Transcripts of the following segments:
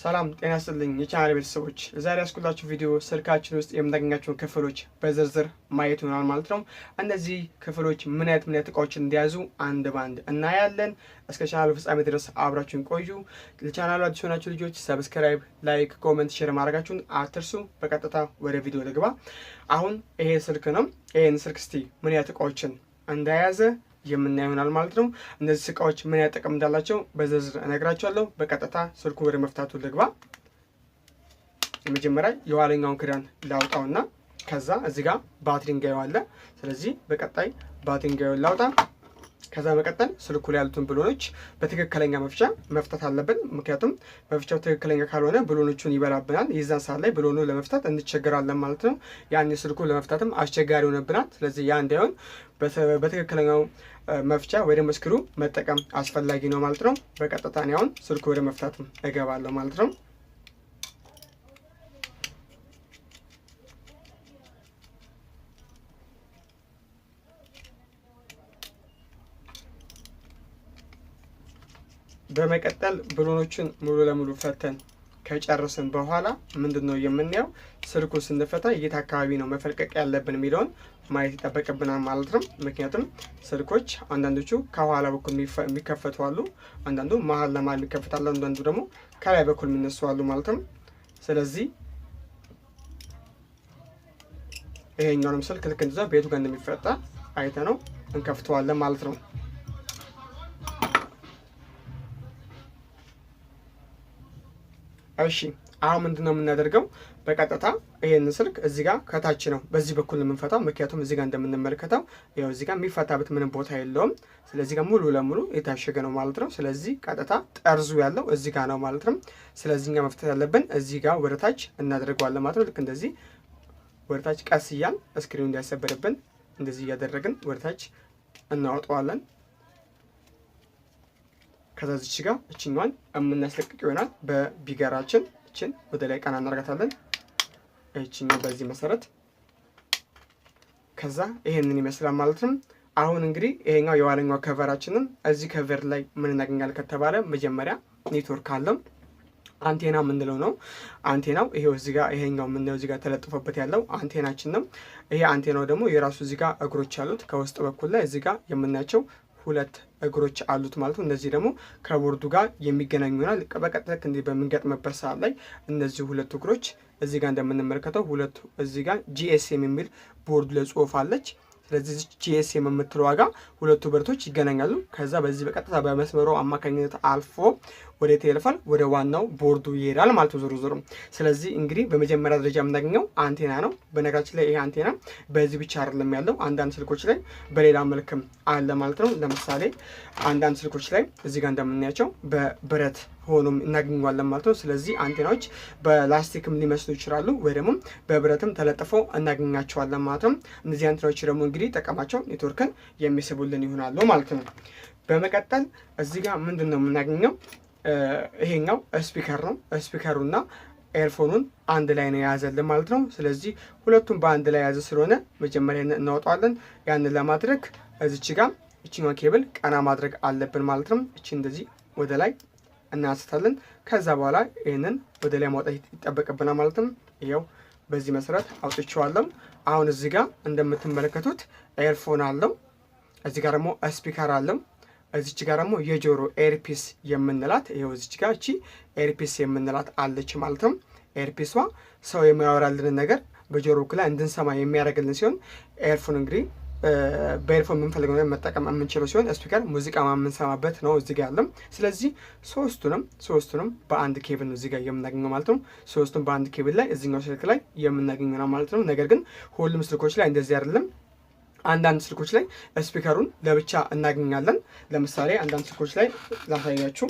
ሰላም ጤና ይስጥልኝ የቻናሌ ቤተሰቦች ዛሬ ያስኩላችሁ ቪዲዮ ስልካችን ውስጥ የምናገኛቸውን ክፍሎች በዝርዝር ማየት ይሆናል ማለት ነው። እነዚህ ክፍሎች ምን አይነት እቃዎችን እንደያዙ አንድ ባንድ እናያለን። እስከ ቻናሉ ፍጻሜ ድረስ አብራችሁን ቆዩ። ለቻናሉ አዲስ የሆናችሁ ልጆች ሰብስክራይብ፣ ላይክ፣ ኮሜንት፣ ሼር ማድረጋችሁን አትርሱ። በቀጥታ ወደ ቪዲዮ ልግባ። አሁን ይሄ ስልክ ነው። ይሄን ስልክ እስቲ ምን አይነት እቃዎችን እንደያዘ የምናየው ይሆናል ማለት ነው። እነዚህ እቃዎች ምን አይነት ጥቅም እንዳላቸው በዝርዝር እነግራችኋለሁ። በቀጥታ ስልኩ ወደ መፍታቱ ልግባ። የመጀመሪያ የኋለኛውን ክዳን ላውጣውና ከዛ እዚህ ጋር ባትሪ እንጋዩ አለ። ስለዚህ በቀጣይ ባትሪ እንጋዩን ላውጣ። ከዛ በቀጣይ ስልኩ ላይ ያሉትን ብሎኖች በትክክለኛ መፍቻ መፍታት አለብን። ምክንያቱም መፍቻው ትክክለኛ ካልሆነ ብሎኖቹን ይበላብናል። የዛን ሰዓት ላይ ብሎኑ ለመፍታት እንቸገራለን ማለት ነው። ያን ስልኩ ለመፍታትም አስቸጋሪ ሆነብናል። ስለዚህ ያ እንዳይሆን በትክክለኛው መፍቻ ወይ ደግሞ ስክሩ መጠቀም አስፈላጊ ነው ማለት ነው። በቀጥታ ነው አሁን ስልኩ ወደ መፍታቱ እገባለሁ ማለት ነው። በመቀጠል ብሎኖቹን ሙሉ ለሙሉ ፈተን ከጨረስን በኋላ ምንድነው የምናየው? ስልኩ ስንፈታ የት አካባቢ ነው መፈልቀቅ ያለብን የሚለውን ማየት ይጠበቅብናል ማለት ነው። ምክንያቱም ስልኮች አንዳንዶቹ ከኋላ በኩል የሚከፈቱ አሉ፣ አንዳንዱ መሀል ለመሀል የሚከፈታሉ፣ አንዳንዱ ደግሞ ከላይ በኩል የሚነሱ አሉ ማለት ነው። ስለዚህ ይሄኛውንም ስልክ ልክ እንደዛ ቤቱ ጋር እንደሚፈታ አይተነው እንከፍተዋለን ማለት ነው። እሺ አሁን ምንድነው የምናደርገው? በቀጥታ ይሄን ስልክ እዚህ ጋር ከታች ነው በዚህ በኩል የምንፈታው። ምክንያቱም እዚህ ጋር እንደምንመለከተው ያው እዚህ ጋር የሚፈታበት ምንም ቦታ የለውም። ስለዚህ ጋር ሙሉ ለሙሉ የታሸገ ነው ማለት ነው። ስለዚህ ቀጥታ ጠርዙ ያለው እዚህ ጋር ነው ማለት ነው። ስለዚህ እኛ መፍታት ያለብን እዚህ ጋር ወደ ታች እናደርገዋለን ማለት ነው። ልክ እንደዚህ ወደ ታች ቀስ እያልን ስክሪኑ እንዳይሰበርብን እንደዚህ እያደረግን ወደ ታች እናወጣዋለን። ከዛ እዚህ ጋር እቺኛዋን የምናስለቅቅ ይሆናል። በቢገራችን እቺን ወደ ላይ ቀና እናርጋታለን። እቺኛው በዚህ መሰረት ከዛ ይሄንን ይመስላል ማለት ነው። አሁን እንግዲህ ይሄኛው የኋለኛው ከቨራችንን እዚህ ከቨር ላይ ምን እናገኛለን ከተባለ መጀመሪያ ኔትወርክ አለው። አንቴና የምንለው ነው። አንቴናው ይሄው እዚህ ጋር ይሄኛው የምንለው እዚህ ጋር ተለጥፎበት ያለው አንቴናችን ነው። ይሄ አንቴናው ደግሞ የራሱ እዚህ ጋር እግሮች አሉት። ከውስጥ በኩል ላይ እዚህ ጋር የምናያቸው ሁለት እግሮች አሉት ማለት ነው። እነዚህ ደግሞ ከቦርዱ ጋር የሚገናኙ ይሆናል። በቀጥታ እንዲህ በምንገጥምበት ሰዓት ላይ እነዚህ ሁለት እግሮች እዚህ ጋር እንደምንመለከተው ሁለቱ እዚህ ጋር ጂኤስኤም የሚል ቦርዱ ላይ ጽሑፍ አለች። ስለዚህ ጂኤስኤም የምትለው ዋጋ ሁለቱ ብረቶች ይገናኛሉ። ከዛ በዚህ በቀጥታ በመስመሩ አማካኝነት አልፎ ወደ ቴሌፎን ወደ ዋናው ቦርዱ ይሄዳል ማለት ነው ዞሮ ዞሮ። ስለዚህ እንግዲህ በመጀመሪያ ደረጃ የምናገኘው አንቴና ነው። በነገራችን ላይ ይሄ አንቴና በዚህ ብቻ አይደለም ያለው፣ አንዳንድ ስልኮች ላይ በሌላ መልክም አለ ማለት ነው። ለምሳሌ አንዳንድ ስልኮች ላይ እዚህ ጋር እንደምናያቸው በብረት ሆኖም እናገኘዋለን ማለት ነው። ስለዚህ አንቴናዎች በላስቲክም ሊመስሉ ይችላሉ ወይ ደግሞ በብረትም ተለጥፈው እናገኛቸዋለን ማለት ነው። እነዚህ አንቴናዎች ደግሞ እንግዲህ ጠቀማቸው ኔትወርክን የሚስቡልን ይሆናሉ ማለት ነው። በመቀጠል እዚህ ጋር ምንድን ነው የምናገኘው? ይሄኛው ስፒከር ነው። ስፒከሩና ኤርፎኑን አንድ ላይ ነው የያዘልን ማለት ነው። ስለዚህ ሁለቱም በአንድ ላይ የያዘ ስለሆነ መጀመሪያ እናወጣዋለን። ያንን ለማድረግ እዚች ጋር እቺኛው ኬብል ቀና ማድረግ አለብን ማለት ነው። እቺ እንደዚህ ወደ ላይ እናስታለን። ከዛ በኋላ ይሄንን ወደ ላይ ማውጣት ይጠበቅብናል ማለት ነው። ይሄው በዚህ መሰረት አውጥቼዋለሁ። አሁን እዚህ ጋር እንደምትመለከቱት ኤርፎን አለው። እዚህ ጋር ደግሞ ስፒከር አለው። እዚች ጋር ደግሞ የጆሮ ኤርፒስ የምንላት ይሄው እዚች ጋር እቺ ኤርፒስ የምንላት አለች ማለት ነው። ኤርፒሷ ሰው የሚያወራልን ነገር በጆሮ ላይ እንድንሰማ የሚያደርግልን ሲሆን ኤርፎን እንግዲህ በኤርፎን የምንፈልገው ነገር መጠቀም የምንችለው ሲሆን ስፒከር ሙዚቃ የምንሰማበት ነው እዚህ ጋር ያለው። ስለዚህ ሶስቱንም በአንድ ኬብል ነው እዚህ ጋር የምናገኘው ማለት ነው። ሶስቱም በአንድ ኬብል ላይ እዚህኛው ስልክ ላይ የምናገኘው ነው ማለት ነው። ነገር ግን ሁሉም ስልኮች ላይ እንደዚህ አይደለም። አንዳንድ ስልኮች ላይ ስፒከሩን ለብቻ እናገኛለን። ለምሳሌ አንዳንድ ስልኮች ላይ ላሳያችሁ።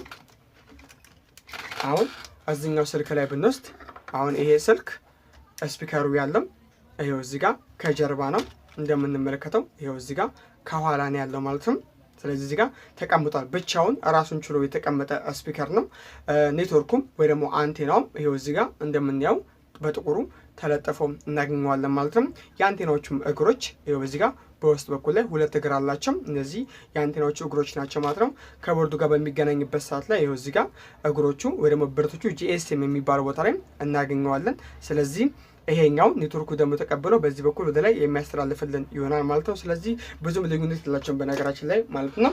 አሁን እዚህኛው ስልክ ላይ ብንወስድ አሁን ይሄ ስልክ ስፒከሩ ያለው ይሄው እዚህ ጋር ከጀርባ ነው እንደምንመለከተው። ይሄው እዚህ ጋር ከኋላ ነው ያለው ማለት ነው። ስለዚህ እዚህ ጋር ተቀምጧል። ብቻውን ራሱን ችሎ የተቀመጠ ስፒከር ነው። ኔትወርኩም ወይ ደግሞ አንቴናውም ይሄው እዚህ ጋር እንደምናየው በጥቁሩ ተለጥፎ እናገኘዋለን ማለት ነው። የአንቴናዎቹም እግሮች ይኸው በዚህ ጋር በውስጥ በኩል ላይ 2 እግር አላቸው። እነዚህ የአንቴናዎቹ እግሮች ናቸው ማለት ነው። ከቦርዱ ጋር በሚገናኝበት ሰዓት ላይ ይኸው እዚህ ጋር እግሮቹ ወይ ደግሞ ብረቶቹ ጂኤስኤም የሚባለው ቦታ ላይ እናገኘዋለን። ስለዚህ ይሄኛው ኔትወርኩ ደግሞ ተቀብሎ በዚህ በኩል ወደ ላይ የሚያስተላልፍልን ይሆናል ማለት ነው። ስለዚህ ብዙም ልዩነት የላቸውም በነገራችን ላይ ማለት ነው።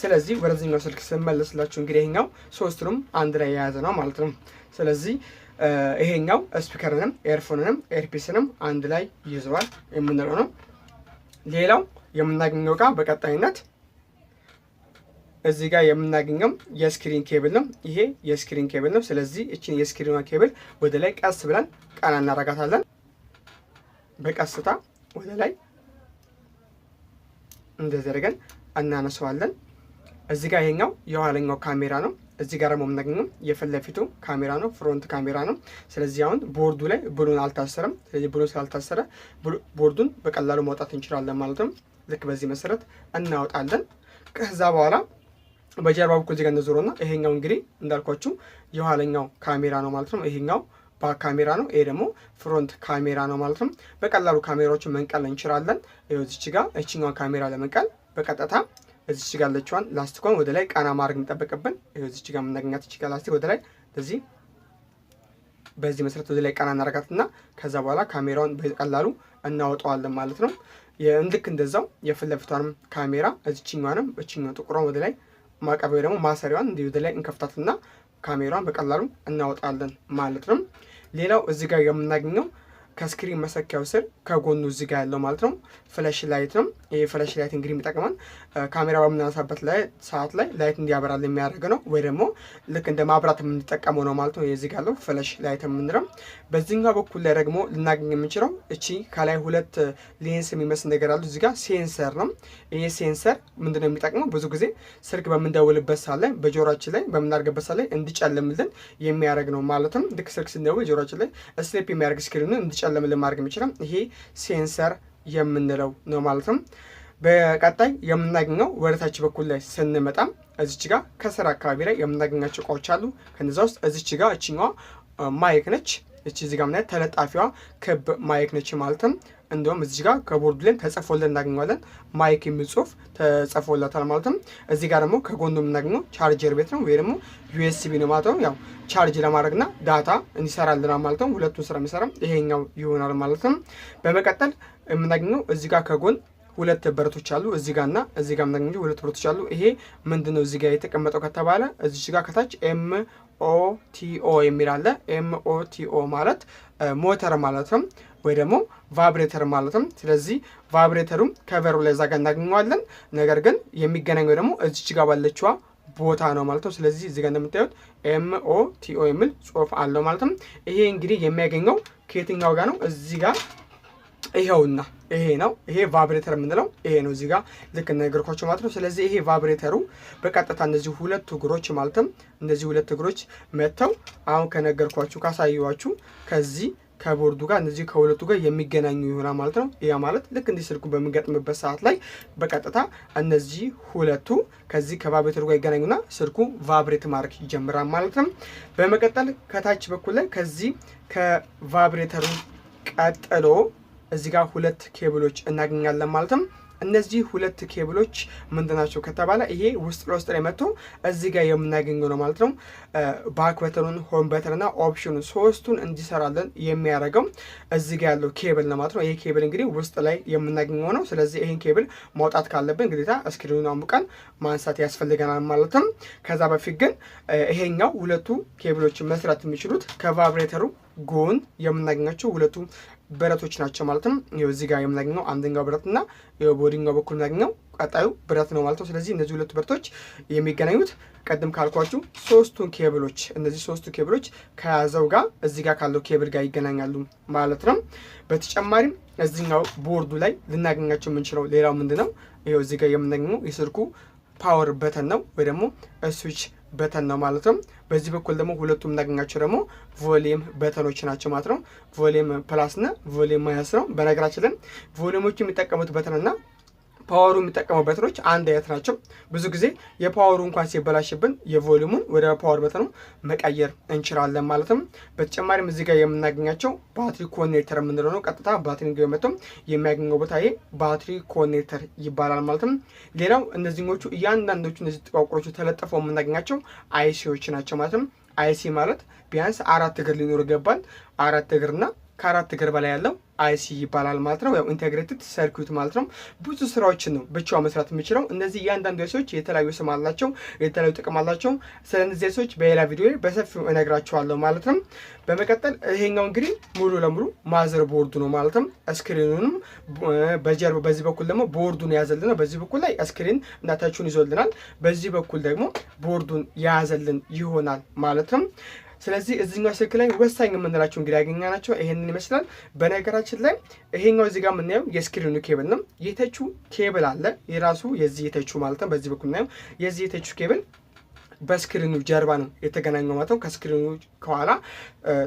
ስለዚህ ወደዚህኛው ስልክ ስመለስላችሁ እንግዲህ ይሄኛው ሶስቱንም አንድ ላይ የያዘ ነው ማለት ነው። ስለዚህ ይሄኛው ስፒከርንም ኤርፎንንም ኤርፒስንም አንድ ላይ ይዘዋል የምንለው ነው። ሌላው የምናገኘው ጋር በቀጣይነት እዚህ ጋር የምናገኘው የስክሪን ኬብል ነው። ይሄ የስክሪን ኬብል ነው። ስለዚህ እቺን የስክሪኗ ኬብል ወደ ላይ ቀስ ብለን ቀና እናረጋታለን። በቀስታ ወደ ላይ እንደዚህ አድርገን እናነሳዋለን። እዚህ ጋር ይሄኛው የኋለኛው ካሜራ ነው። እዚህ ጋር ደግሞ የምናገኘው የፊት ለፊቱ ካሜራ ነው፣ ፍሮንት ካሜራ ነው። ስለዚህ አሁን ቦርዱ ላይ ብሉን አልታሰረም። ስለዚህ ብሉን ስላልታሰረ ቦርዱን በቀላሉ ማውጣት እንችላለን ማለት ነው። ልክ በዚህ መሰረት እናወጣለን። ከዛ በኋላ በጀርባ በኩል እዚህ ጋር እንዞረውና ይሄኛው እንግዲህ እንዳልኳችሁ የኋለኛው ካሜራ ነው ማለት ነው። ይሄኛው ባክ ካሜራ ነው። ይሄ ደግሞ ፍሮንት ካሜራ ነው ማለት ነው። በቀላሉ ካሜራዎችን መንቀል እንችላለን። ይኸው እዚች ጋር እቺኛውን ካሜራ ለመንቀል በቀጥታ እዚች ጋር ያለችዋን ላስቲኳን ወደ ላይ ቃና ማድረግ እንጠበቅብን። ይኸው እዚች ጋር የምናገኛት እቺ ጋር ላስቲክ ወደ ላይ በዚህ መሰረት ወደ ላይ ቃና እናረጋትና ከዛ በኋላ ካሜራውን በቀላሉ እናወጣዋለን ማለት ነው። ልክ እንደዛው የፊት ለፊቷንም ካሜራ እዚችኛዋንም እቺኛው ጥቁሯን ወደ ላይ ማቀበው ደግሞ ማሰሪያዋን እንዲህ ወደ ላይ እንከፍታትና ካሜራውን በቀላሉ እናወጣለን ማለት ነው። ሌላው እዚህ ጋር የምናገኘው ከስክሪን መሰኪያው ስር ከጎኑ እዚህ ጋር ያለው ማለት ነው ፍላሽ ላይት ነው። ይሄ ፍላሽ ላይት እንግዲህ የሚጠቅመን ካሜራ በምናነሳበት ሰዓት ላይ ላይት እንዲያበራል የሚያደርግ ነው፣ ወይ ደግሞ ልክ እንደ ማብራት የምንጠቀመው ነው ማለት ነው። እዚህ ጋር ያለው ፍላሽ ላይት የምንለው። በዚህኛው በኩል ላይ ደግሞ ልናገኝ የምንችለው እቺ ከላይ 2 ሌንስ የሚመስል ነገር አሉ። እዚህ ጋር ሴንሰር ነው። ይሄ ሴንሰር ምንድነው የሚጠቅመው? ብዙ ጊዜ ስልክ በምንደውልበት ሰዓት ላይ በጆሮአችን ላይ በምናደርግበት ሰዓት ላይ እንዲጨልምልን የሚያደርግ ነው ማለት ነው። ልክ ስልክ ስንደውል ጆሮአችን ላይ ስሊፕ የሚያደርግ ስክሪኑን እንዲጨልምልን ማድረግ የሚችለው ይሄ ሴንሰር የምንለው ነው ማለት ነው። በቀጣይ የምናገኘው ወደታች በኩል ላይ ስንመጣ እዚች ጋር ከስር አካባቢ ላይ የምናገኛቸው እቃዎች አሉ። ከነዛ ውስጥ እዚች ጋር እቺኛዋ ማይክ ነች። እቺ እዚህ ጋር ምናምን ተለጣፊዋ ክብ ማይክ ነች ማለትም። እንደውም እዚህ ጋር ከቦርዱ ላይ ተጽፎልን እናገኘዋለን። ማይክ የሚል ጽሁፍ ተጽፎላታል ማለትም። እዚህ ጋር ደግሞ ከጎኑ የምናገኘው ቻርጀር ቤት ነው ወይ ደግሞ ዩኤስቢ ነው ማለት ነው። ያው ቻርጅ ለማድረግና ዳታ እንዲሰራልና ማለት ነው። ሁለቱን ስራ የሚሰራ ይሄኛው ይሆናል ማለት ነው። በመቀጠል የምናገኘው እዚህ ጋር ከጎን 2 ብረቶች አሉ። እዚህ ጋርና እዚህ ጋር የምናገኘው 2 ብረቶች አሉ። ይሄ ምንድነው እዚህ ጋር የተቀመጠው ከተባለ እዚህ ጋር ከታች MOTO የሚል አለ። MOTO ማለት ሞተር ማለት ነው፣ ወይ ደግሞ ቫብሬተር ማለት ነው። ስለዚህ ቫብሬተሩም ከቨሩ ላይ እዛ ጋር እናገኘዋለን። ነገር ግን የሚገናኘው ደግሞ እዚች ጋር ባለችዋ ቦታ ነው ማለት ነው። ስለዚህ እዚህ ጋር እንደምታዩት MOTO የሚል ጽሁፍ አለው ማለት ነው። ይሄ እንግዲህ የሚያገኘው ከየትኛው ጋር ነው? እዚህ ጋር ይሄውና ይሄ ነው። ይሄ ቫብሬተር የምንለው ይሄ ነው፣ እዚህ ጋር ልክ እንደነገርኳችሁ ማለት ነው። ስለዚህ ይሄ ቫብሬተሩ በቀጥታ እነዚህ 2 እግሮች ማለትም እነዚህ 2 እግሮች መተው አሁን ከነገርኳችሁ ካሳየኋችሁ ከዚህ ከቦርዱ ጋር እነዚህ ከሁለቱ ጋር የሚገናኙ ይሆናል ማለት ነው። ያ ማለት ልክ እንዲህ ስልኩ በምንገጥምበት ሰዓት ላይ በቀጥታ እነዚህ 2ቱ ከዚህ ከቫብሬተሩ ጋር ይገናኙና ስልኩ ቫብሬት ማድረግ ይጀምራል ማለት ነው። በመቀጠል ከታች በኩል ላይ ከዚህ ከቫብሬተሩ ቀጥሎ እዚህ ጋር 2 ኬብሎች እናገኛለን ማለት ነው። እነዚህ 2 ኬብሎች ምንድናቸው ከተባለ ይሄ ውስጥ ለውስጥ ላይ መጥቶ እዚህ ጋር የምናገኘው ነው ማለት ነው። ባክ በተኑን፣ ሆም በተንና ኦፕሽኑ ሶስቱን እንዲሰራለን የሚያደርገው እዚህ ጋር ያለው ኬብል ነው ማለት ነው። ይሄ ኬብል እንግዲህ ውስጥ ላይ የምናገኘው ነው። ስለዚህ ይሄን ኬብል ማውጣት ካለብን ግዴታ ስክሪኑን አሙቀን ማንሳት ያስፈልገናል ማለት ነው። ከዛ በፊት ግን ይሄኛው 2ቱ ኬብሎች መስራት የሚችሉት ከቫብሬተሩ ጎን የምናገኛቸው 2ቱ ብረቶች ናቸው ማለት ነው። ይኸው እዚህ ጋር የምናገኘው አንደኛው ብረትና ይኸው ቦዲንጋው በኩል የምናገኘው ቀጣዩ ብረት ነው ማለት ነው። ስለዚህ እነዚህ 2 ብረቶች የሚገናኙት ቀደም ካልኳችሁ 3ቱን ኬብሎች እነዚህ 3ቱ ኬብሎች ከያዘው ጋር እዚህ ጋር ካለው ኬብል ጋር ይገናኛሉ ማለት ነው። በተጨማሪም እዚህኛው ቦርዱ ላይ ልናገኛቸው የምንችለው ሌላው ምንድነው? ይኸው እዚህ ጋር የምናገኘው የስልኩ ፓወር በተን ነው ወይ ደግሞ ስዊች በተን ነው ማለት ነው። በዚህ በኩል ደግሞ 2ቱም እናገኛቸው ደግሞ ቮሊዩም በተኖች ናቸው ማለት ነው። ቮሊዩም ፕላስ እና ቮሊዩም ማይነስ ነው። በነገራችን ላይ ቮሊዩሞቹ የሚጠቀሙት በተንና ፓወሩ የሚጠቀመው በትኖች አንድ አይነት ናቸው። ብዙ ጊዜ የፓወሩ እንኳን ሲበላሽብን የቮሊዩሙን ወደ ፓወር በተኑ መቀየር እንችላለን ማለትም። በተጨማሪም እዚህ ጋር የምናገኛቸው ባትሪ ኮኔክተር የምንለው ነው። ቀጥታ ባትሪ ጋር መጥቶም የሚያገኘው ቦታ ይሄ ባትሪ ኮኔክተር ይባላል ማለትም። ሌላው እነዚህኞቹ እያንዳንዶቹ እነዚህ ጥቋቁሮቹ ተለጥፈው የምናገኛቸው አይሲዎች ናቸው ማለትም። አይሲ ማለት ቢያንስ 4 እግር ሊኖር ይገባል። 4 እግርና ከ4 እግር በላይ ያለው አይሲ ይባላል ማለት ነው። ያው ኢንቴግሬትድ ሰርኪዩት ማለት ነው። ብዙ ስራዎችን ነው ብቻው መስራት የሚችለው። እነዚህ እያንዳንዱ አይሲዎች የተለያዩ ስም አላቸው፣ የተለያዩ ጥቅም አላቸው። ስለ እነዚህ አይሲዎች በሌላ ቪዲዮ በሰፊው እነግራቸዋለሁ ማለት ነው። በመቀጠል ይሄኛው እንግዲህ ሙሉ ለሙሉ ማዘር ቦርዱ ነው ማለትም። ስክሪኑንም በጀርባ በዚህ በኩል ደግሞ ቦርዱን የያዘልን ነው። በዚህ በኩል ላይ ስክሪን እና ታቹን ይዞልናል። በዚህ በኩል ደግሞ ቦርዱን የያዘልን ይሆናል ማለት ነው። ስለዚህ እዚህኛው ስልክ ላይ ወሳኝ የምንላቸው እንግዲህ ያገኘናቸው ይሄንን ይመስላል። በነገራችን ላይ ይሄኛው እዚህ ጋር የምናየው የስክሪኑ ኬብል ነው። የተቹ ኬብል አለ የራሱ የዚህ የተቹ ማለት ነው። በዚህ በኩል እናየው የዚህ የተቹ ኬብል በስክሪኑ ጀርባ ነው የተገናኘው ማለት ነው። ከስክሪኑ ከኋላ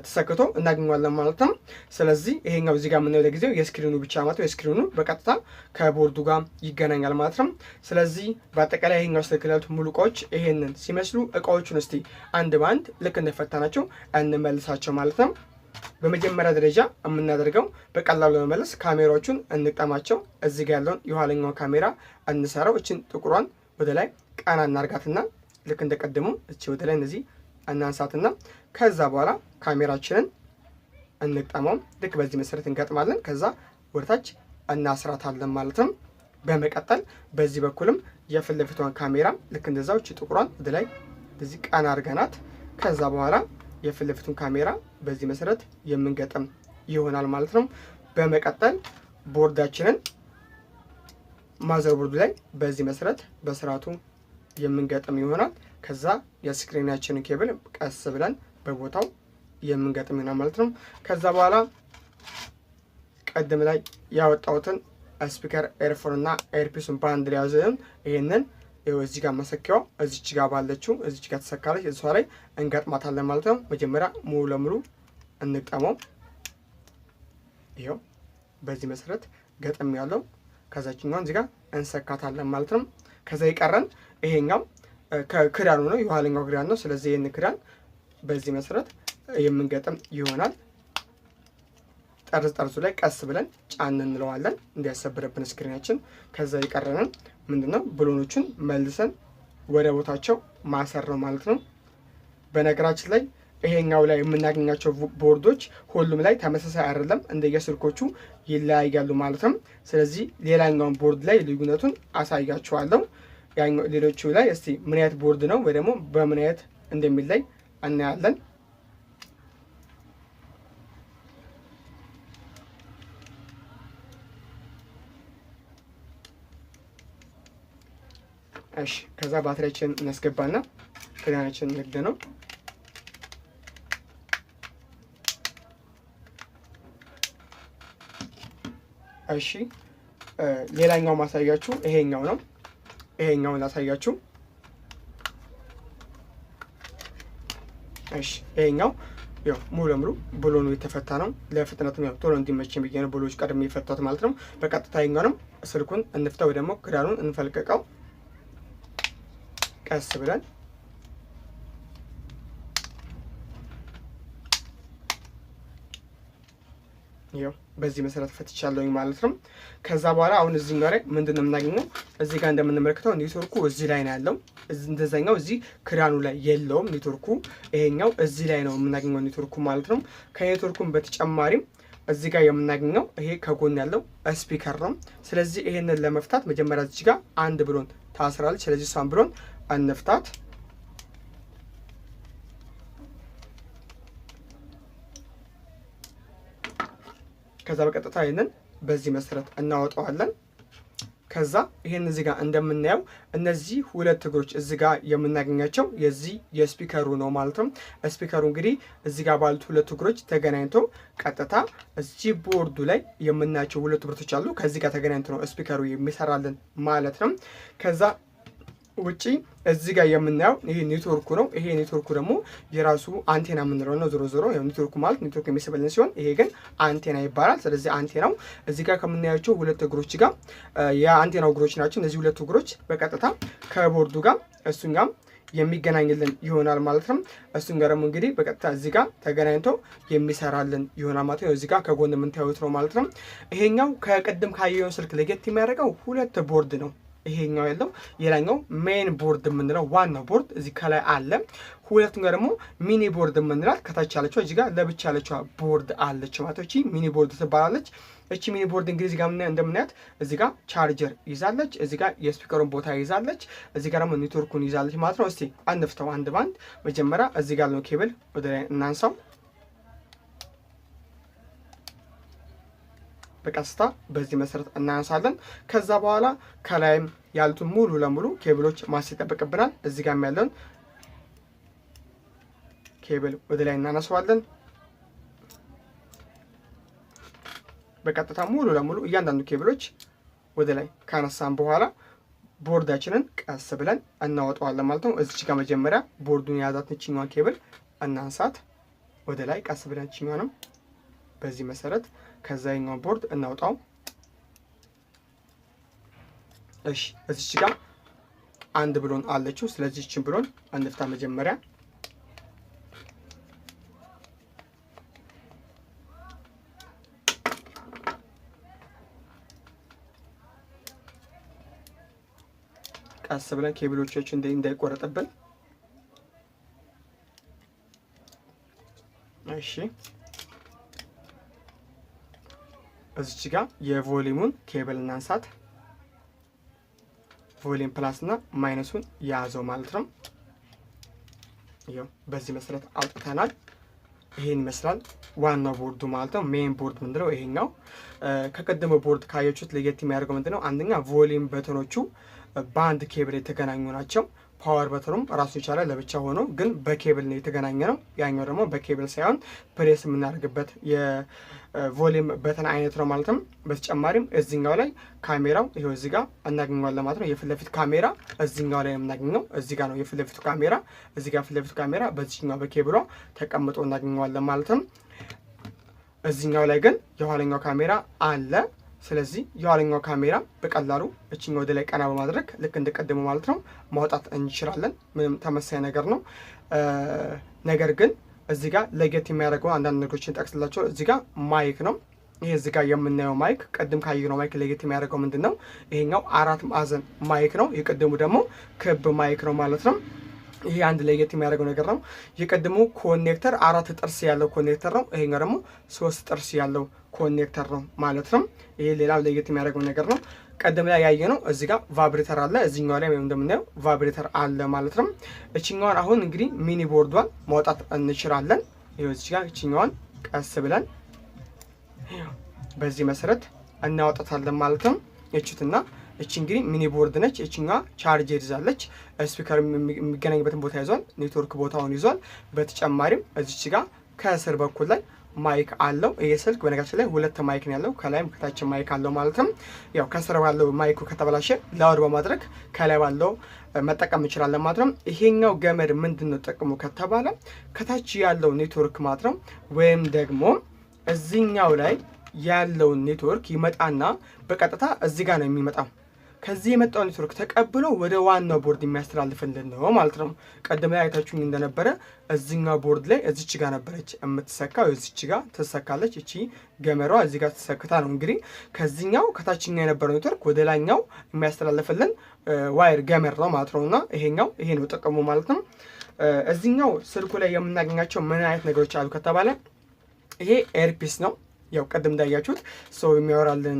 ተሰክቶ እናገኘዋለን ማለት ነው። ስለዚህ ይሄኛው እዚህ ጋር የምናየው ለጊዜው የስክሪኑ ብቻ ማለት ነው። የስክሪኑ በቀጥታ ከቦርዱ ጋር ይገናኛል ማለት ነው። ስለዚህ በአጠቃላይ ይሄኛው ስልክ ላይ ያሉት ሙሉ እቃዎች ይሄንን ሲመስሉ እቃዎቹን እስቲ አንድ በአንድ ልክ እንደፈታናቸው እንመልሳቸው ማለት ነው። በመጀመሪያ ደረጃ የምናደርገው በቀላሉ ለመመለስ ካሜራዎቹን እንጠማቸው። እዚህ ጋር ያለውን የኋለኛው ካሜራ እንሰራው። እችን ጥቁሯን ወደ ላይ ቀና እናርጋትና ልክ እንደቀደሙ እቺ ወደ ላይ እንደዚህ እናንሳትና ከዛ በኋላ ካሜራችንን እንግጠመው። ልክ በዚህ መሰረት እንገጥማለን። ከዛ ወደታች እናስራታለን ማለት ነው። በመቀጠል በዚህ በኩልም የፊት ለፊቷን ካሜራ ልክ እንደዛው እቺ ጥቁሯን ወደ ላይ እንደዚህ ቀና አድርገናት ከዛ በኋላ የፊት ለፊቱን ካሜራ በዚህ መሰረት የምንገጥም ይሆናል ማለት ነው። በመቀጠል ቦርዳችንን ማዘር ቦርዱ ላይ በዚህ መሰረት በስርዓቱ የምንገጥም ይሆናል። ከዛ የስክሪናችንን ኬብል ቀስ ብለን በቦታው የምንገጥም ይሆናል ማለት ነው። ከዛ በኋላ ቀደም ላይ ያወጣሁትን ስፒከር ኤርፎን እና ኤርፒሱን ባንድ ላይ ያዘን ይሄንን እዚህ ጋር መሰኪያው እዚች ጋር ባለችው እዚች ጋር ተሰካለች እሷ ላይ እንገጥማታለን ማለት ነው። መጀመሪያ ሙሉ ለሙሉ እንጠመው። ይሄው በዚህ መሰረት ገጥም ያለው ከዛችኛው እዚህ ጋር እንሰካታለን ማለት ነው። ከዛ ይቀረን ይሄኛው ከክዳኑ ነው የኋለኛው ክዳን ነው። ስለዚህ ይሄን ክዳን በዚህ መሰረት የምንገጥም ይሆናል። ጠርዙ ላይ ቀስ ብለን ጫን እንለዋለን እንዲያሰብርብን ስክሪናችን። ከዛ ይቀረን ምንድነው ብሎኖቹን መልሰን ወደ ቦታቸው ማሰር ነው ማለት ነው። በነገራችን ላይ ይሄኛው ላይ የምናገኛቸው ቦርዶች ሁሉም ላይ ተመሳሳይ አይደለም፣ እንደየስልኮቹ ይለያያሉ ማለት ነው። ስለዚህ ሌላኛውን ቦርድ ላይ ልዩነቱን አሳያችኋለሁ። ሌሎቹ ላይ እስቲ ምን አይነት ቦርድ ነው ወይ ደግሞ በምን አይነት እንደሚለይ እናያለን። እሺ ከዛ ባትሪያችን እናስገባና ክዳናችን ንግድ ነው። እሺ ሌላኛው ማሳያችሁ ይሄኛው ነው። ይሄኛውን ላሳያችሁ። እሺ ይሄኛው ያው ሙሉ ለሙሉ ብሎኑ የተፈታ ነው። ለፍጥነቱ ያው ቶሎ እንዲመችኝ ብዬ ነው ብሎች ቀድሜ የፈታሁት ማለት ነው። በቀጥታ ይሄኛውንም ስልኩን እንፍታው ደግሞ ክዳኑን እንፈልቀቀው ቀስ ብለን ይሄው በዚህ መሰረት ፈትቻለሁኝ ማለት ነው። ከዛ በኋላ አሁን እዚህ ጋር ምንድነው የምናገኘው? እዚህ ጋር እንደምንመለከተው ኔትወርኩ እዚህ ላይ ነው ያለው። እንደዛኛው እዚህ ክዳኑ ላይ የለውም ኔትወርኩ። ይሄኛው እዚህ ላይ ነው የምናገኘው ኔትወርኩ ማለት ነው። ከኔትወርኩም በተጨማሪም እዚህ ጋር የምናገኘው ይሄ ከጎን ያለው ስፒከር ነው። ስለዚህ ይሄንን ለመፍታት መጀመሪያ እዚህ ጋር አንድ ብሎን ታስራለች። ስለዚህ እሷን ብሎን እንፍታት። ከዛ በቀጥታ ይሄንን በዚህ መሰረት እናወጣዋለን። ከዛ ይሄን እዚህ ጋር እንደምናየው እነዚህ ሁለት እግሮች እዚህ ጋር የምናገኛቸው የዚህ የስፒከሩ ነው ማለት ነው። ስፒከሩ እንግዲህ እዚህ ጋር ባሉት ሁለት እግሮች ተገናኝቶ ቀጥታ እዚህ ቦርዱ ላይ የምናያቸው ሁለት ብረቶች አሉ። ከዚህ ጋር ተገናኝቶ ነው ስፒከሩ የሚሰራልን ማለት ነው። ከዛ ውጪ እዚህ ጋር የምናየው ይሄ ኔትወርኩ ነው። ይሄ ኔትወርኩ ደግሞ የራሱ አንቴና የምንለው ነው። ዞሮ ዞሮ ያው ኔትወርኩ ማለት ኔትወርክ የሚስብልን ሲሆን ይሄ ግን አንቴና ይባላል። ስለዚህ አንቴናው እዚህ ጋር ከምናያቸው ሁለት እግሮች ጋር የአንቴናው እግሮች ናቸው። እነዚህ ሁለት እግሮች በቀጥታ ከቦርዱ ጋር እሱን ጋር የሚገናኝልን ይሆናል ማለት ነው። እሱን ጋር ደግሞ እንግዲህ በቀጥታ እዚህ ጋር ተገናኝቶ የሚሰራልን ይሆናል ማለት ነው። እዚህ ጋር ከጎን የምታዩት ነው ማለት ነው። ይሄኛው ከቅድም ካየነው ስልክ ለየት የሚያደርገው ሁለት ቦርድ ነው። ይሄኛው ያለው የላኛው ሜን ቦርድ የምንለው ዋናው ቦርድ እዚህ ከላይ አለ። ሁለቱም ጋር ደግሞ ሚኒ ቦርድ የምንላት ከታች ያለችው እዚህ ጋር ለብቻ ያለችው ቦርድ አለች ማለት ነው። እቺ ሚኒ ቦርድ ትባላለች። እቺ ሚኒ ቦርድ እንግዲህ እዚህ ጋር እንደምናያት እዚህ ጋር ቻርጀር ይዛለች፣ እዚህ ጋር የስፒከሩን ቦታ ይዛለች፣ እዚህ ጋር ደግሞ ኔትወርኩን ይዛለች ማለት ነው። እስቲ አንፍተው አንድ ባንድ። መጀመሪያ እዚህ ጋር ነው ኬብል ወደ ላይ እናንሳው። በቀስታ በዚህ መሰረት እናንሳለን። ከዛ በኋላ ከላይም ያሉትን ሙሉ ለሙሉ ኬብሎች ማስ ይጠበቅብናል። እዚህ ጋር ያለውን ኬብል ወደ ላይ እናነሳዋለን። በቀጥታ ሙሉ ለሙሉ እያንዳንዱ ኬብሎች ወደ ላይ ካነሳን በኋላ ቦርዳችንን ቀስ ብለን እናወጣዋለን ማለት ነው። እዚች ጋር መጀመሪያ ቦርዱን የያዛት እችኛዋን ኬብል እናንሳት ወደ ላይ ቀስ ብለን እችኛዋንም በዚህ መሰረት ከዛኛው ቦርድ እናውጣው። እሺ እዚች ጋር አንድ ብሎን አለችው። ስለዚህ እቺን ብሎን አንፍታ መጀመሪያ። ቀስ ብለን ኬብሎቻችን እንዳይቆረጥብን። እሺ እዚች ጋር የቮሊዩሙን ኬብል እናንሳት። ቮሊዩም ፕላስ እና ማይነሱን ያዘው ማለት ነው። ይሄው በዚህ መሰረት አውጥተናል። ይሄን ይመስላል ዋናው ቦርዱ ማለት ነው። ሜን ቦርድ ምንድነው ይሄኛው። ከቀደመው ቦርድ ካያችሁት ለየት የሚያደርገው ምንድነው? አንደኛ ቮሊዩም በተኖቹ በአንድ ኬብል የተገናኙ ናቸው። ፓወር በተኑም ራሱ የቻለ ለብቻ ሆኖ ግን በኬብል ነው የተገናኘ ነው። ያኛው ደግሞ በኬብል ሳይሆን ፕሬስ የምናደርግበት የቮሊዩም በተን አይነት ነው ማለት ነው። በተጨማሪም እዚህኛው ላይ ካሜራው ይሄው እዚህ ጋር እናገኘዋለን ማለት ነው። የፊት ለፊት ካሜራ እዚህኛው ላይ የምናገኘው እዚህ ጋር ነው የፊት ለፊቱ ካሜራ። እዚህ ጋር ፊት ለፊቱ ካሜራ በዚህኛው በኬብሏ ተቀምጦ እናገኘዋለን ማለት ነው። እዚህኛው ላይ ግን የኋለኛው ካሜራ አለ። ስለዚህ የኋለኛው ካሜራ በቀላሉ እቺኛው ወደ ላይ ቀና በማድረግ ልክ እንደቀደመው ማለት ነው ማውጣት እንችላለን። ምንም ተመሳሳይ ነገር ነው። ነገር ግን እዚህ ጋር ለየት የሚያደርገው አንዳንድ ነገሮችን ጠቅስላችሁ። እዚህ ጋር ማይክ ነው። ይሄ እዚህ ጋር የምናየው ማይክ ቅድም ካየነው ማይክ ለየት የሚያደርገው ምንድነው? ይሄኛው አራት ማዕዘን ማይክ ነው። የቅድሙ ደግሞ ክብ ማይክ ነው ማለት ነው። ይሄ አንድ ለየት የሚያደርገው ነገር ነው። የቀድሞ ኮኔክተር አራት ጥርስ ያለው ኮኔክተር ነው። ይሄኛው ደግሞ ሶስት ጥርስ ያለው ኮኔክተር ነው ማለት ነው። ይሄ ሌላው ለየት የሚያደርገው ነገር ነው። ቀደም ላይ ያየነው እዚህ ጋር ቫብሬተር አለ። እዚህኛው ላይ እንደምናየው ቫብሬተር አለ ማለት ነው። እቺኛዋን አሁን እንግዲህ ሚኒ ቦርዷን ማውጣት እንችላለን። ይሄው እዚህ ጋር እቺኛዋን ቀስ ብለን በዚህ መሰረት እናወጣታለን ማለት ነው። እቺትና እቺ እንግዲህ ሚኒ ቦርድ ነች። እቺኛ ቻርጀር ይዛለች። ስፒከር የሚገናኝበትን ቦታ ይዟል። ኔትወርክ ቦታውን ይዟል። በተጨማሪም እዚች ጋር ከስር በኩል ላይ ማይክ አለው። ይሄ ስልክ በነገራችን ላይ ሁለት ማይክ ነው ያለው፣ ከላይም ከታች ማይክ አለው ማለት ነው። ያው ከስር ባለው ማይኩ ከተበላሸ ላውድ በማድረግ ከላይ ባለው መጠቀም እንችላለን ማለት ነው። ይሄኛው ገመድ ምንድነው ጥቅሙ ከተባለ ከታች ያለው ኔትወርክ ማለት ነው ወይም ደግሞ እዚህኛው ላይ ያለውን ኔትወርክ ይመጣና በቀጥታ እዚህ ጋር ነው የሚመጣው። ከዚህ የመጣው ኔትወርክ ተቀብሎ ወደ ዋናው ቦርድ የሚያስተላልፍልን ነው ማለት ነው። ቀደም ላይ አይታችሁኝ እንደነበረ እዚህኛው ቦርድ ላይ እዚች ጋር ነበረች የምትሰካው፣ እዚች ጋር ትሰካለች። እቺ ገመሯ እዚህ ጋር ተሰክታ ነው እንግዲህ ከዚህኛው ከታችኛው የነበረው ኔትወርክ ወደ ላይኛው የሚያስተላልፍልን ዋይር ገመድ ነው ማለት ነውና ይሄኛው ይሄ ነው ጥቅሙ ማለት ነው። እዚህኛው ስልኩ ላይ የምናገኛቸው ምን አይነት ነገሮች አሉ ከተባለ ይሄ ኤርፒስ ነው። ያው ቀደም እንዳያችሁት ሰው የሚያወራልን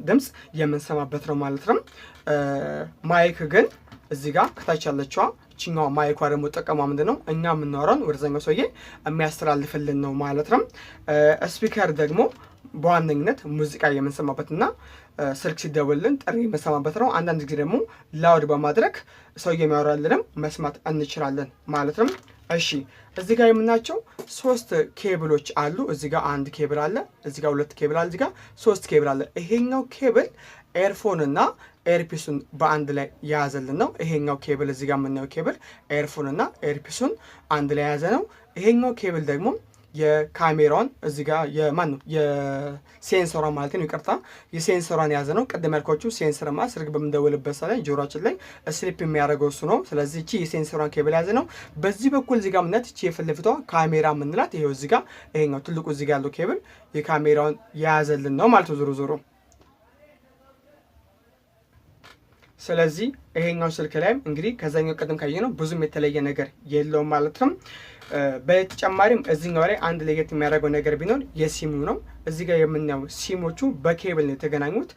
ድምጽ የምንሰማበት ነው ማለት ነው። ማይክ ግን እዚህ ጋር ከታች ያለችዋ እቺኛው ማይኳ ደግሞ ጥቅሟ ምንድነው? እኛ የምናወራውን ወደዛኛው ሰውዬ የሚያስተላልፍልን ነው ማለት ነው። ስፒከር ደግሞ በዋነኝነት ሙዚቃ የምንሰማበትና ስልክ ሲደውልን ጥሪ የምንሰማበት ነው። አንዳንድ ጊዜ ደግሞ ላውድ በማድረግ ሰው የሚያወራልንም መስማት እንችላለን ማለት ነው። እሺ እዚህ ጋር የምናቸው 3 ኬብሎች አሉ። እዚህ ጋር 1 ኬብል አለ፣ እዚህ ጋር 2 ኬብል አለ፣ እዚህ ጋር 3 ኬብል አለ። ይሄኛው ኬብል ኤርፎን እና ኤርፒሱን በአንድ ላይ የያዘልን ነው። ይሄኛው ኬብል እዚህ ጋር የምናየው ኬብል ኤርፎን እና ኤርፒሱን አንድ ላይ የያዘ ነው። ይሄኛው ኬብል ደግሞ የካሜራውን እዚህ ጋር የማን ነው የሴንሰሯን ማለት ነው፣ ይቅርታ የሴንሰሯን የያዘ ነው። ቅድም ያልኳችሁ ሴንሰር ማለት ስልክ በምንደውልበት ሰዓት ላይ ጆሮአችን ላይ ስሊፕ የሚያደርገው እሱ ነው። ስለዚህ እቺ የሴንሰሯን ኬብል የያዘ ነው። በዚህ በኩል እዚህ ጋር ምናት እቺ የፊት ለፊቷ ካሜራ የምንላት ይሄው እዚህ ጋር ይሄኛው ትልቁ እዚህ ጋር ያለው ኬብል የካሜራውን የያዘልን ነው ማለት ነው ዞሮ ዞሮ። ስለዚህ ይሄኛው ስልክ ላይም እንግዲህ ከዛኛው ቀደም ካየነው ብዙም የተለየ ነገር የለውም ማለት ነው። በተጨማሪም እዚህኛው ላይ አንድ ለየት የሚያደርገው ነገር ቢኖር የሲሙ ነው። እዚህ ጋር የምናየው ሲሞቹ በኬብል ነው የተገናኙት።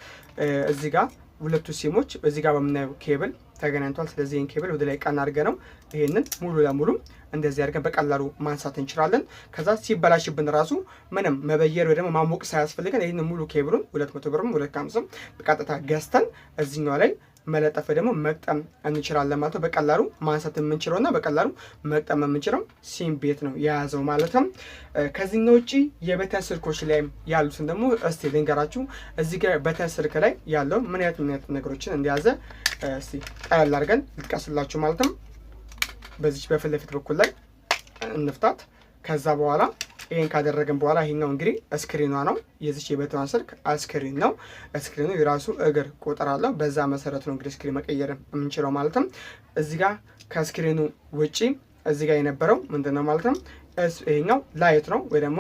እዚህ ጋር ሁለቱ ሲሞች እዚህ ጋር በምናየው ኬብል ተገናኝቷል። ስለዚህ ይህን ኬብል ወደ ላይ ቀና አድርገን ነው ይሄንን ሙሉ ለሙሉ እንደዚህ አድርገን በቀላሉ ማንሳት እንችላለን። ከዛ ሲበላሽብን ራሱ ምንም መበየር ወይ ደግሞ ማሞቅ ሳያስፈልገን ይህንን ሙሉ ኬብሉን 200 ብርም 250 በቀጥታ ገዝተን እዚህኛው ላይ መለጠፍ ደግሞ መቅጠም እንችላለን ማለት ነው። በቀላሉ ማንሳት የምንችለውና በቀላሉ መቅጠም የምንችለው ሲም ቤት ነው የያዘው ማለት ነው። ከዚህኛው ውጪ የበተን ስልኮች ላይ ያሉትን ደግሞ እስቲ ልንገራችሁ። እዚህ ጋር በተን ስልክ ላይ ያለው ምን አይነት ነገሮችን እንደያዘ እስቲ ቀለል አድርገን ልጥቀስላችሁ ማለት ነው። በዚህ በፊት ለፊት በኩል ላይ እንፍታት። ከዛ በኋላ ይሄን ካደረግን በኋላ ይሄኛው እንግዲህ ስክሪኗ ነው። የዚች የበተን ስልክ ስክሪን ነው። ስክሪኑ የራሱ እግር ቁጥር አለው። በዛ መሰረት ነው እንግዲህ ስክሪን መቀየር የምንችለው ማለት ነው። እዚህ ጋር ከስክሪኑ ውጪ እዚህ ጋር የነበረው ምንድነው ማለት ነው? ይሄኛው ላይት ነው ወይ ደግሞ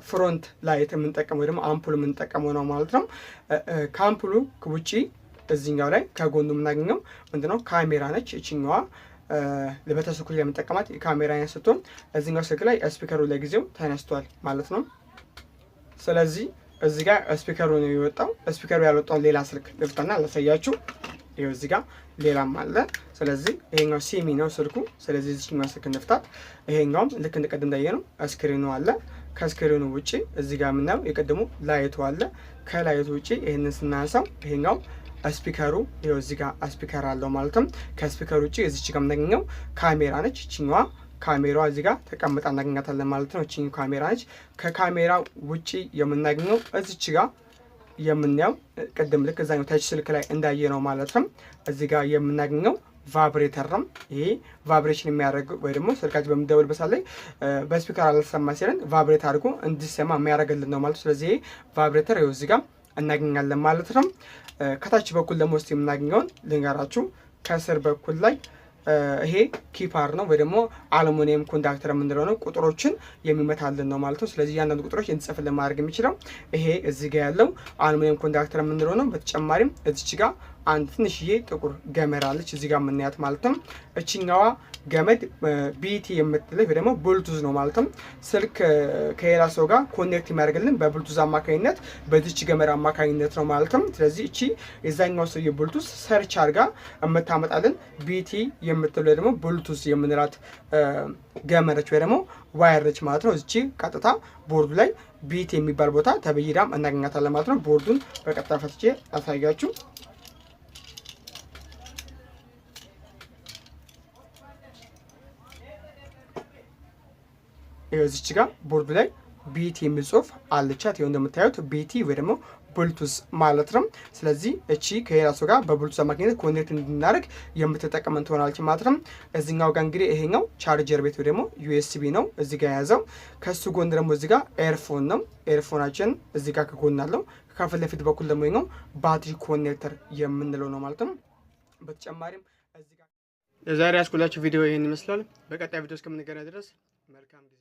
ፍሮንት ላይት የምንጠቀመው ወይ ደግሞ አምፑል የምንጠቀመው ነው ማለት ነው። ከአምፑሉ ውጪ እዚህኛው ላይ ከጎኑ የምናገኘው ምንድነው? ካሜራ ነች እቺኛዋ ለበተን ስልኮች ላይ የምንጠቀማት የካሜራ አይነት ስትሆን እዚህኛው ስልክ ላይ ስፒከሩ ለጊዜው ተነስቷል ማለት ነው። ስለዚህ እዚህ ጋር ስፒከሩ ነው የወጣው። ስፒከሩ ያልወጣውን ሌላ ስልክ ልፍታና ላሳያችሁ። ይሄው እዚህ ጋር ሌላም አለ። ስለዚህ ይሄኛው ሲሚ ነው ስልኩ። ስለዚህ እዚህኛው ስልክ እንፍታት። ይሄኛውም ልክ እንደቀደም እንዳየነው ስክሪኑ አለ። ከስክሪኑ ውጪ እዚህ ጋር የምናየው የቀደሙ ላይቱ አለ። ከላይቱ ውጪ ይሄንን ስናነሳው ይሄኛው ስፒከሩ ይሄው እዚህ ጋር ስፒከር አለው ማለት ነው። ከስፒከሩ ውጪ እዚች ጋር የምናገኘው ካሜራ ነች። እቺኛዋ ካሜራዋ እዚህ ጋር ተቀምጣ እናገኛታለን ማለት ነው። እቺኛው ካሜራ ነች። ከካሜራ ውጪ የምናገኘው እዚች ጋር የምናየው ቅድም ልክ እዛኛው ታች ስልክ ላይ እንዳየ ነው ማለት ነው። እዚህ ጋር የምናገኘው ቫብሬተር ነው። ይሄ ቫብሬሽን የሚያደርግ ወይ ደግሞ ስልካችን በሚደውልበት ሰዓት ላይ በስፒከር አልሰማ ሲለን ቫብሬት አድርጎ እንዲሰማ የሚያደርግልን ነው ማለት ነው። ስለዚህ ቫብሬተር ይኸው እዚህ ጋር እናገኛለን ማለት ነው። ከታች በኩል ደግሞ እስቲ የምናገኘውን ልንገራችሁ። ከስር በኩል ላይ ይሄ ኪፓር ነው ወይ ደግሞ አሉሚኒየም ኮንዳክተር የምንለው ነው። ቁጥሮችን የሚመታልን ነው ማለት ነው። ስለዚህ እያንዳንዱ ቁጥሮች እንጽፍልን ማድረግ የሚችለው ይሄ እዚህ ጋር ያለው አሉሚኒየም ኮንዳክተር የምንለው ነው። በተጨማሪም እዚች ጋር አንድ ትንሽዬ ጥቁር ገመድ አለች እዚህ ጋር የምናያት ማለት ነው። እቺኛዋ ገመድ ቢቲ የምትለው ወይ ደግሞ ብሉቱዝ ነው ማለት ነው። ስልክ ከሌላ ሰው ጋር ኮኔክት የሚያደርግልን በብሉቱዝ አማካኝነት በዚች ገመድ አማካኝነት ነው ማለት ነው። ስለዚህ እቺ የዛኛው ሰው የብሉቱዝ ሰርች አድርጋ የምታመጣልን ቢቲ የምትለው ደግሞ ብሉቱዝ የምንላት ገመደች ወይ ደግሞ ዋየርች ማለት ነው። እቺ ቀጥታ ቦርዱ ላይ ቢቲ የሚባል ቦታ ተበይዳም እናገኛታለን ማለት ነው። ቦርዱን በቀጥታ ፈትቼ አሳያችሁ። እዚች ጋር ቦርዱ ላይ ቢቲ የሚል ጽሁፍ አለቻት። ይኸው እንደምታዩት ቢቲ ወይ ደግሞ ብሉቱዝ ማለት ነው። ስለዚህ እቺ ከሌላ ሰው ጋር በብሉቱዝ አማካኝነት ኮኔክት እንድናደርግ የምትጠቀመን ትሆናለች ማለት ነው። እዚህኛው ጋር እንግዲህ ይሄኛው ቻርጀር ቤት ወይ ደግሞ ዩኤስቢ ነው እዚህ ጋር የያዘው። ከሱ ጎን ደግሞ እዚህ ጋር ኤርፎን ነው። ኤርፎናችን እዚህ ጋር ከጎን አለው። ከፊት ለፊት በኩል ደግሞ ይሄኛው ባትሪ ኮኔክተር የምንለው ነው ማለት ነው። በተጨማሪም እዚህ ጋር የዛሬ ያስኩላችሁ ቪዲዮ ይሄን ይመስላል። በቀጣይ ቪዲዮ እስከምንገናኝ ድረስ መልካም ጊዜ